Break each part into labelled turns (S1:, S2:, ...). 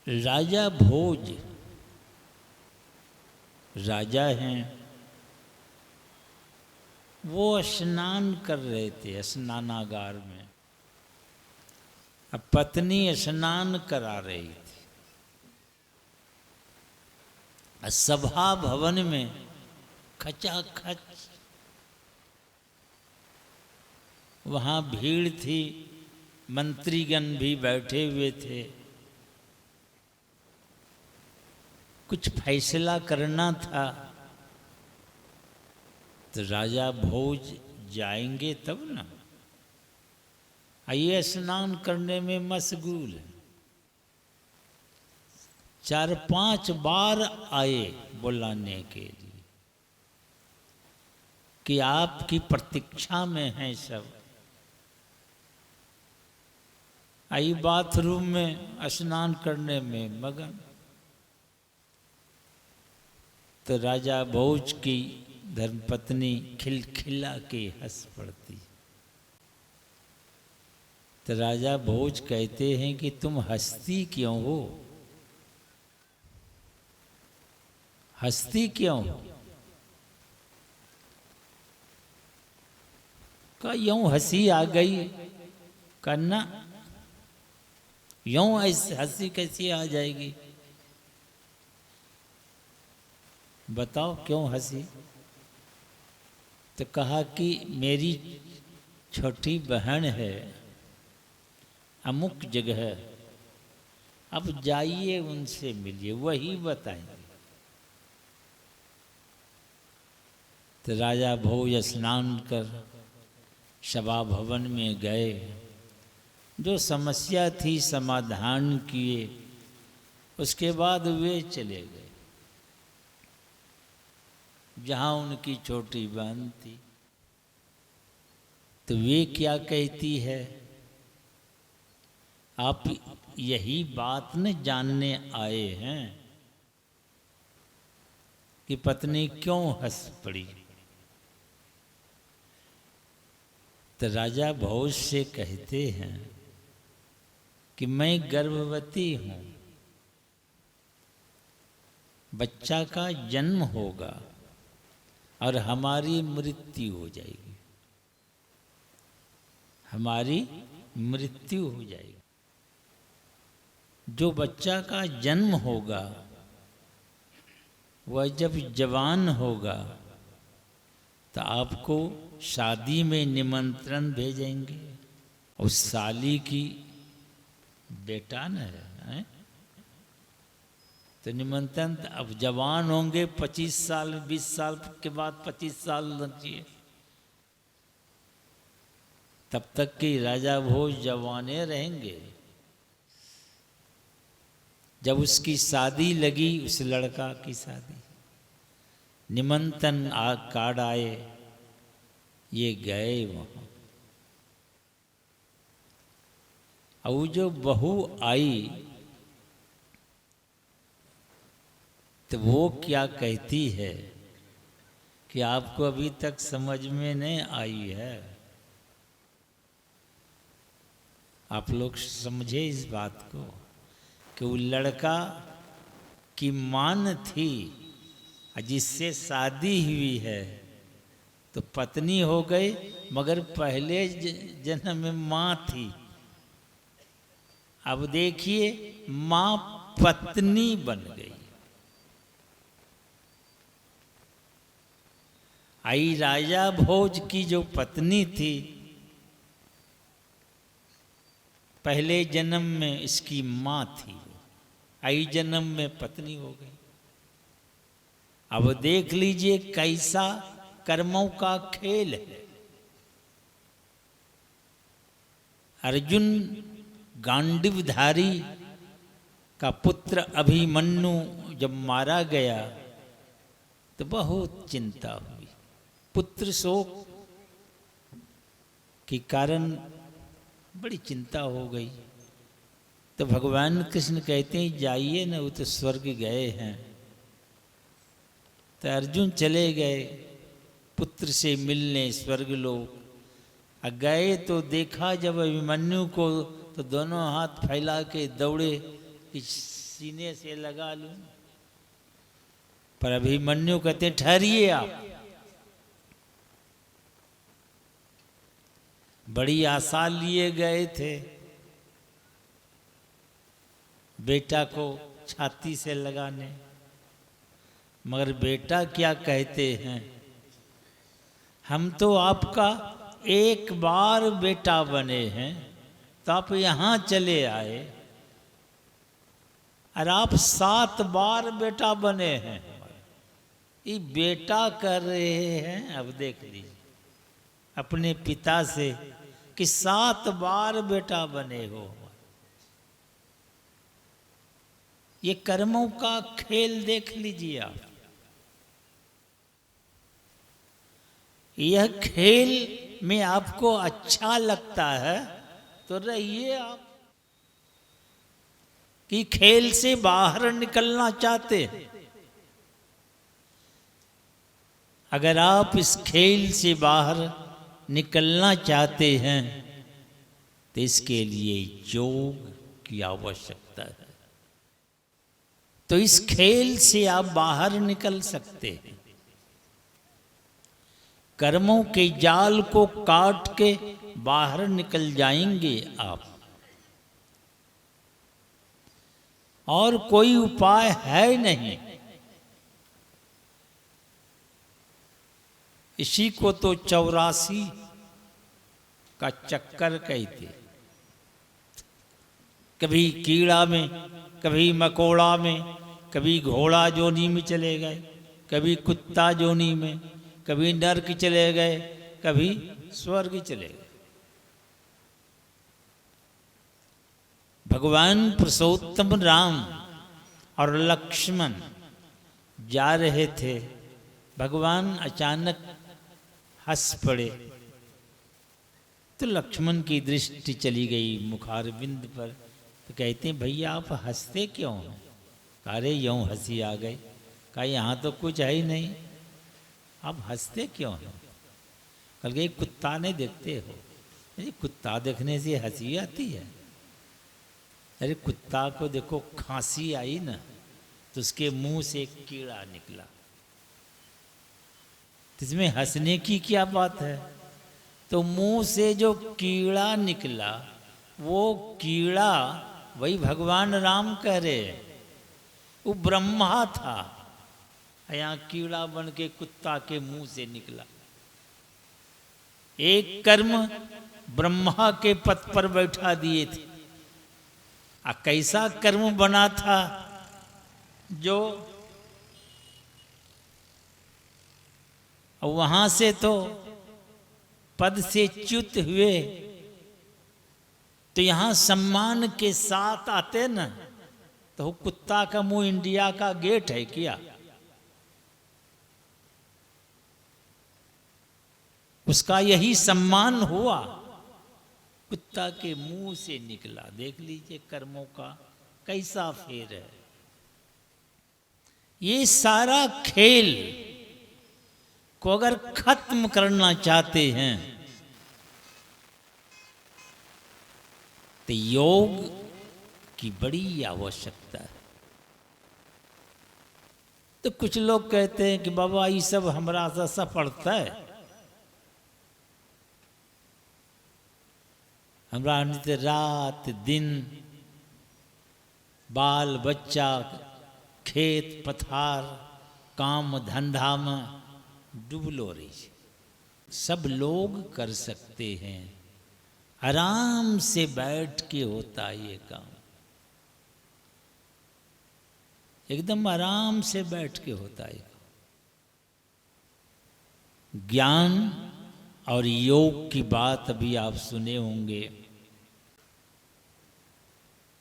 S1: राजा भोज राजा हैं, वो स्नान कर रहे थे स्नानागार में। अब पत्नी स्नान करा रही थी। सभा भवन में खचाखच वहाँ भीड़ थी, मंत्रीगण भी बैठे हुए थे। कुछ फैसला करना था तो राजा भोज जाएंगे तब ना। आइए स्नान करने में मशगूल है। 4-5 बार आए बुलाने के लिए कि आपकी प्रतीक्षा में हैं सब। आई बाथरूम में स्नान करने में मगन। तो राजा भोज की धर्मपत्नी खिलखिला के हंस पड़ती। तो राजा भोज कहते हैं कि तुम हंसती क्यों हो, हंसती क्यों हो? का यूं हंसी आ गई, करना यूं ऐसी हंसी कैसी आ जाएगी, बताओ क्यों हंसी? तो कहा कि मेरी छोटी बहन है अमुक जगह, अब जाइए उनसे मिलिए, वही बताएंगे। तो राजा भोज स्नान कर सभा भवन में गए, जो समस्या थी समाधान किए, उसके बाद वे चले गए जहाँ उनकी छोटी बहन थी। तो वे क्या कहती है, आप यही बात न जानने आए हैं कि पत्नी क्यों हंस पड़ी? तो राजा भोज से कहते हैं कि मैं गर्भवती हूँ, बच्चा का जन्म होगा और हमारी मृत्यु हो जाएगी, हमारी मृत्यु हो जाएगी। जो बच्चा का जन्म होगा वह जब जवान होगा तो आपको शादी में निमंत्रण भेजेंगे। उस साली की बेटा न है, तो निमंत्रण अब जवान होंगे, 25 साल 20 साल के बाद 25 साल लगिए, तब तक कि राजा भोज जवाने रहेंगे। जब उसकी शादी लगी, उस लड़का की शादी, निमंत्रण कार्ड आए, ये गए वहाँ। और जो बहू आई तो वो क्या कहती है कि आपको अभी तक समझ में नहीं आई है। आप लोग समझे इस बात को कि वो लड़का की मान थी, जिससे शादी हुई है तो पत्नी हो गई, मगर पहले जन्म में माँ थी। अब देखिए माँ पत्नी बन गई। आई राजा भोज की जो पत्नी थी, पहले जन्म में इसकी माँ थी, आई जन्म में पत्नी हो गई। अब देख लीजिए कैसा कर्मों का खेल है। अर्जुन गांडीवधारी का पुत्र अभिमन्यु जब मारा गया तो बहुत चिंता हुई। पुत्र शोक के कारण बड़ी चिंता हो गई। तो भगवान कृष्ण कहते हैं जाइए ना, वो तो स्वर्ग गए हैं। तो अर्जुन चले गए पुत्र से मिलने स्वर्ग लोक। गए तो देखा जब अभिमन्यु को, तो दोनों हाथ फैला के दौड़े कि सीने से लगा लूं। पर अभिमन्यु कहते ठहरिए आप, बड़ी आशा लिए गए थे बेटा को छाती से लगाने, मगर बेटा क्या कहते हैं, हम तो आपका एक बार बेटा बने हैं तो आप यहाँ चले आए, और आप 7 बार बेटा बने हैं। ये बेटा कर रहे हैं, अब देख लीजिए अपने पिता से कि 7 बार बेटा बने हो। ये कर्मों का खेल देख लीजिए आप। यह खेल में आपको अच्छा लगता है तो रहिए आप, कि खेल से बाहर निकलना चाहते हैं। अगर आप इस खेल से बाहर निकलना चाहते हैं तो इसके लिए योग की आवश्यकता है। तो इस खेल से आप बाहर निकल सकते हैं। कर्मों के जाल को काट के बाहर निकल जाएंगे आप, और कोई उपाय है नहीं। इसी को तो 84 का चक्कर कहते। कभी कीड़ा में, कभी मकोड़ा में, कभी घोड़ा जोनी में चले गए, कभी कुत्ता जोनी में, कभी नरक चले गए, कभी स्वर्ग चले गए। भगवान पुरुषोत्तम राम और लक्ष्मण जा रहे थे, भगवान अचानक हंस पड़े तो लक्ष्मण की दृष्टि चली गई मुखारविंद पर। तो कहते हैं भैया आप हंसते क्यों हैं? अरे यूं हंसी आ गई। कहा यहाँ तो कुछ है ही नहीं, आप हंसते क्यों हैं? कल गई कुत्ता नहीं देखते हो? अरे कुत्ता देखने से हंसी आती है? अरे कुत्ता को देखो, खांसी आई ना तो उसके मुंह से एक कीड़ा निकला, इसमें हंसने की क्या बात है? तो मुंह से जो कीड़ा निकला वो कीड़ा वही भगवान राम कह रहे हैं, वो ब्रह्मा था, यहाँ कीड़ा बन के कुत्ता के मुंह से निकला। एक कर्म ब्रह्मा के पद पर बैठा दिए थे। कैसा कर्म बना था जो वहां से तो पद से च्युत हुए तो यहां सम्मान के साथ आते न, तो कुत्ता का मुंह इंडिया का गेट है क्या? उसका यही सम्मान हुआ, कुत्ता के मुंह से निकला। देख लीजिए कर्मों का कैसा फेर है। ये सारा खेल को अगर खत्म करना चाहते हैं तो योग की बड़ी आवश्यकता है। तो कुछ लोग कहते हैं कि बाबा ये सब हमरा सा पड़ता है, हमरा नित्य रात दिन बाल बच्चा खेत पथार काम धंधा में डूबलो रही। सब लोग कर सकते हैं, आराम से बैठ के होता है ये काम, एकदम आराम से बैठ के होता है। ज्ञान और योग की बात अभी आप सुने होंगे।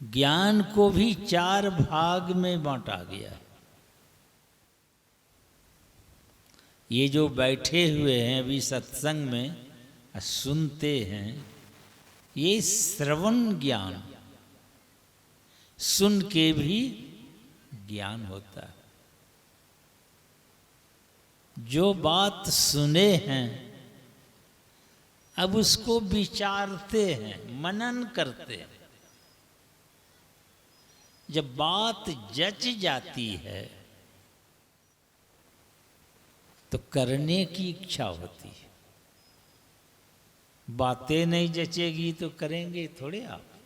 S1: ज्ञान को भी 4 भाग में बांटा गया है। ये जो बैठे हुए हैं अभी सत्संग में सुनते हैं, ये श्रवण ज्ञान, सुन के भी ज्ञान होता है। जो बात सुने हैं अब उसको विचारते हैं, मनन करते हैं, जब बात जच जाती है तो करने की इच्छा होती है। बातें नहीं जचेगी तो करेंगे थोड़े आप।